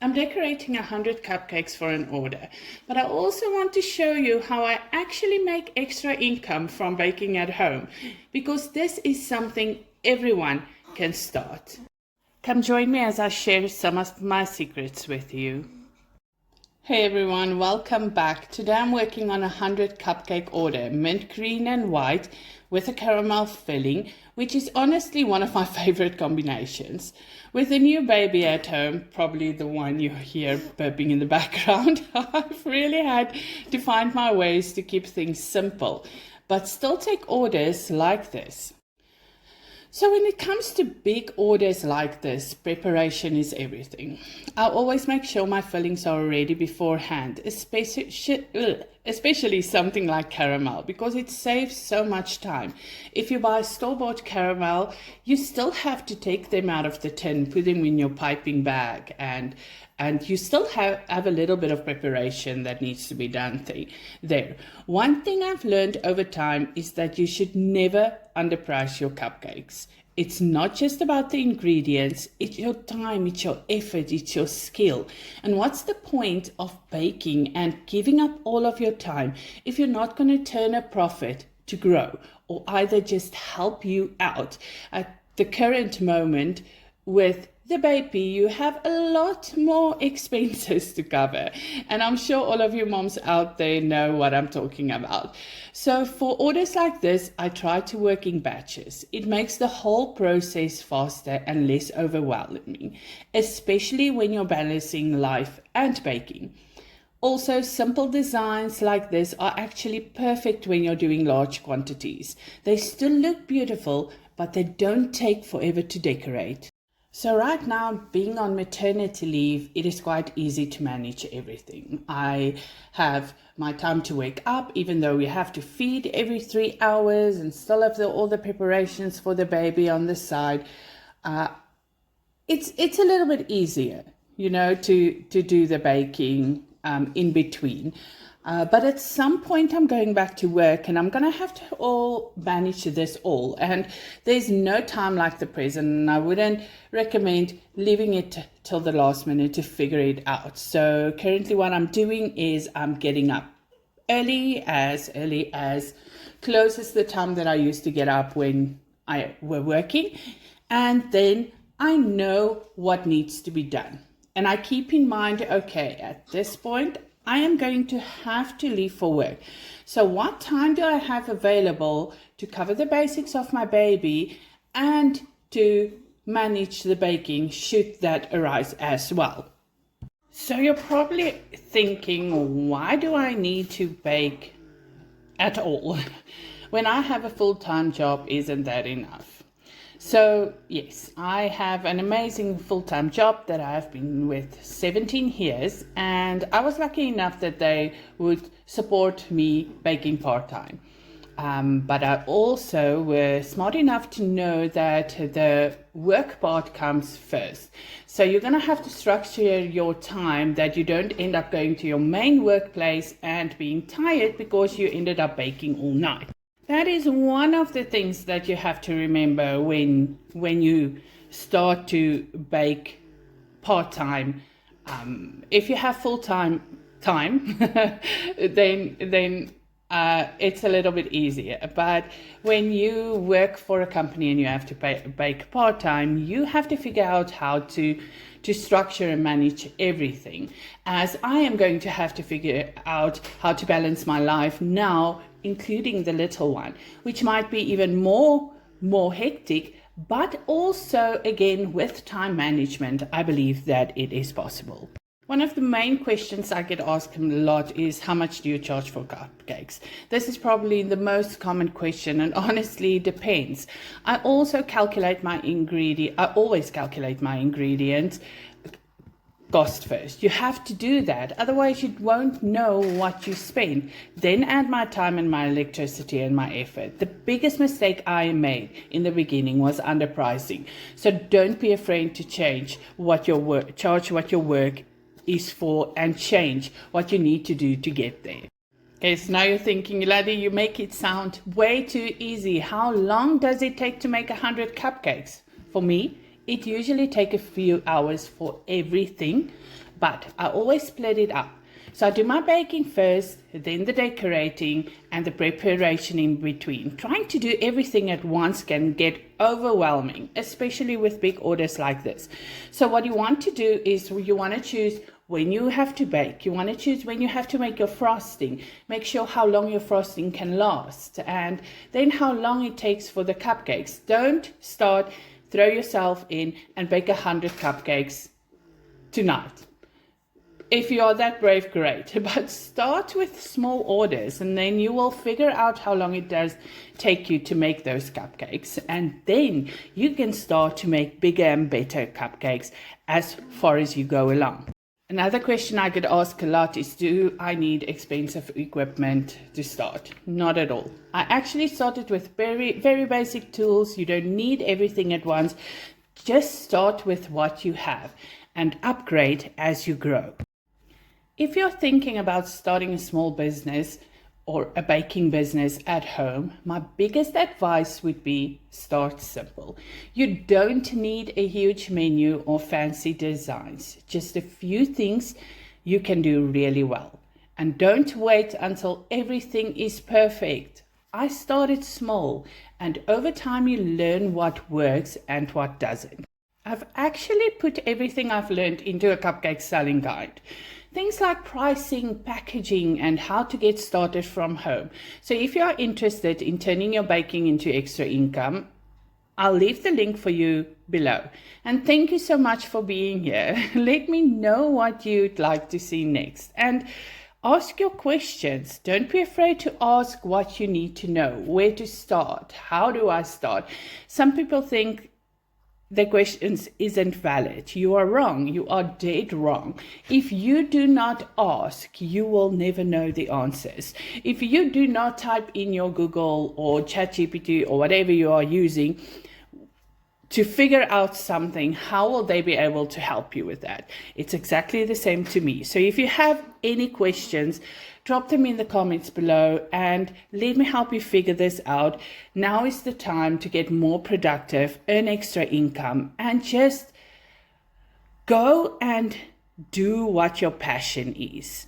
I'm decorating 100 cupcakes for an order, but I also want to show you how I actually make extra income from baking at home, because this is something everyone can start. Come join me as I share some of my secrets with you. Hey everyone, welcome back. Today I'm working on a 100 cupcake order, mint green and white with a caramel filling, which is honestly one of my favorite combinations. With a new baby at home, probably the one you hear burping in the background, I've really had to find my ways to keep things simple, but still take orders like this. So when it comes to big orders like this, preparation is everything. I always make sure my fillings are ready beforehand, especially something like caramel, because it saves so much time. If you buy store-bought caramel, you still have to take them out of the tin, put them in your piping bag, and you still have a little bit of preparation that needs to be done there. One thing I've learned over time is that you should never underprice your cupcakes. It's not just about the ingredients, it's your time, it's your effort, it's your skill. And what's the point of baking and giving up all of your time if you're not going to turn a profit to grow, or either just help you out at the current moment? With the baby, you have a lot more expenses to cover, and I'm sure all of you moms out there know what I'm talking about. So for orders like this, I try to work in batches. It makes the whole process faster and less overwhelming, especially when you're balancing life and baking. Also, simple designs like this are actually perfect when you're doing large quantities. They still look beautiful, but they don't take forever to decorate. So right now, being on maternity leave, it is quite easy to manage everything. I have my time to wake up, even though we have to feed every 3 hours and still have all the preparations for the baby on the side. It's a little bit easier, to do the baking in between. But at some point I'm going back to work and I'm going to have to all manage this all. And there's no time like the present, and I wouldn't recommend leaving it till the last minute to figure it out. So currently what I'm doing is I'm getting up early as close as the time that I used to get up when I were working. And then I know what needs to be done. And I keep in mind, okay, at this point, I am going to have to leave for work. So what time do I have available to cover the basics of my baby and to manage the baking should that arise as well? So you're probably thinking, why do I need to bake at all? When I have a full-time job, isn't that enough? So yes, I have an amazing full-time job that I have been with 17 years, and I was lucky enough that they would support me baking part-time. But I also were smart enough to know that the work part comes first. So you're going to have to structure your time that you don't end up going to your main workplace and being tired because you ended up baking all night. That is one of the things that you have to remember when you start to bake part-time. If you have full-time time, then it's a little bit easier. But when you work for a company and you have to bake part-time, you have to figure out how to structure and manage everything. As I am going to have to figure out how to balance my life now, including the little one, which might be even more hectic, but also, again, with time management, I believe that it is possible. One of the main questions I get asked a lot is, how much do you charge for cupcakes? This is probably the most common question, and honestly, it depends. I also calculate my I always calculate my ingredients cost first. You have to do that, otherwise you won't know what you spend. Then add my time and my electricity and my effort. The biggest mistake I made in the beginning was underpricing. So don't be afraid to charge what your work is for, and change what you need to do to get there. Okay, so now you're thinking, Ladi, you make it sound way too easy. How long does it take to make 100 cupcakes? For me, It usually takes a few hours for everything, but I always split it up. So I do my baking first, then the decorating and the preparation in between. Trying to do everything at once can get overwhelming, especially with big orders like this. So what you want to do is you want to choose when you have to bake. You want to choose when you have to make your frosting. Make sure how long your frosting can last, and then how long it takes for the cupcakes. Don't start, throw yourself in and bake 100 cupcakes tonight. If you are that brave, great, but start with small orders and then you will figure out how long it does take you to make those cupcakes, and then you can start to make bigger and better cupcakes as far as you go along. Another question I get asked a lot is, do I need expensive equipment to start? Not at all. I actually started with very basic tools. You don't need everything at once. Just start with what you have and upgrade as you grow. If you're thinking about starting a small business or a baking business at home, my biggest advice would be start simple. You don't need a huge menu or fancy designs, just a few things you can do really well. And don't wait until everything is perfect. I started small, and over time you learn what works and what doesn't. I've actually put everything I've learned into a cupcake selling guide. Things like pricing, packaging, and how to get started from home. So if you are interested in turning your baking into extra income, I'll leave the link for you below. And thank you so much for being here. Let me know what you'd like to see next. And ask your questions. Don't be afraid to ask what you need to know, where to start, how do I start. Some people think the questions isn't valid. You are wrong. You are dead wrong. If you do not ask, you will never know the answers. If you do not type in your Google or ChatGPT or whatever you are using to figure out something, how will they be able to help you with that? It's exactly the same to me. So if you have any questions, drop them in the comments below and let me help you figure this out. Now is the time to get more productive, earn extra income, and just go and do what your passion is.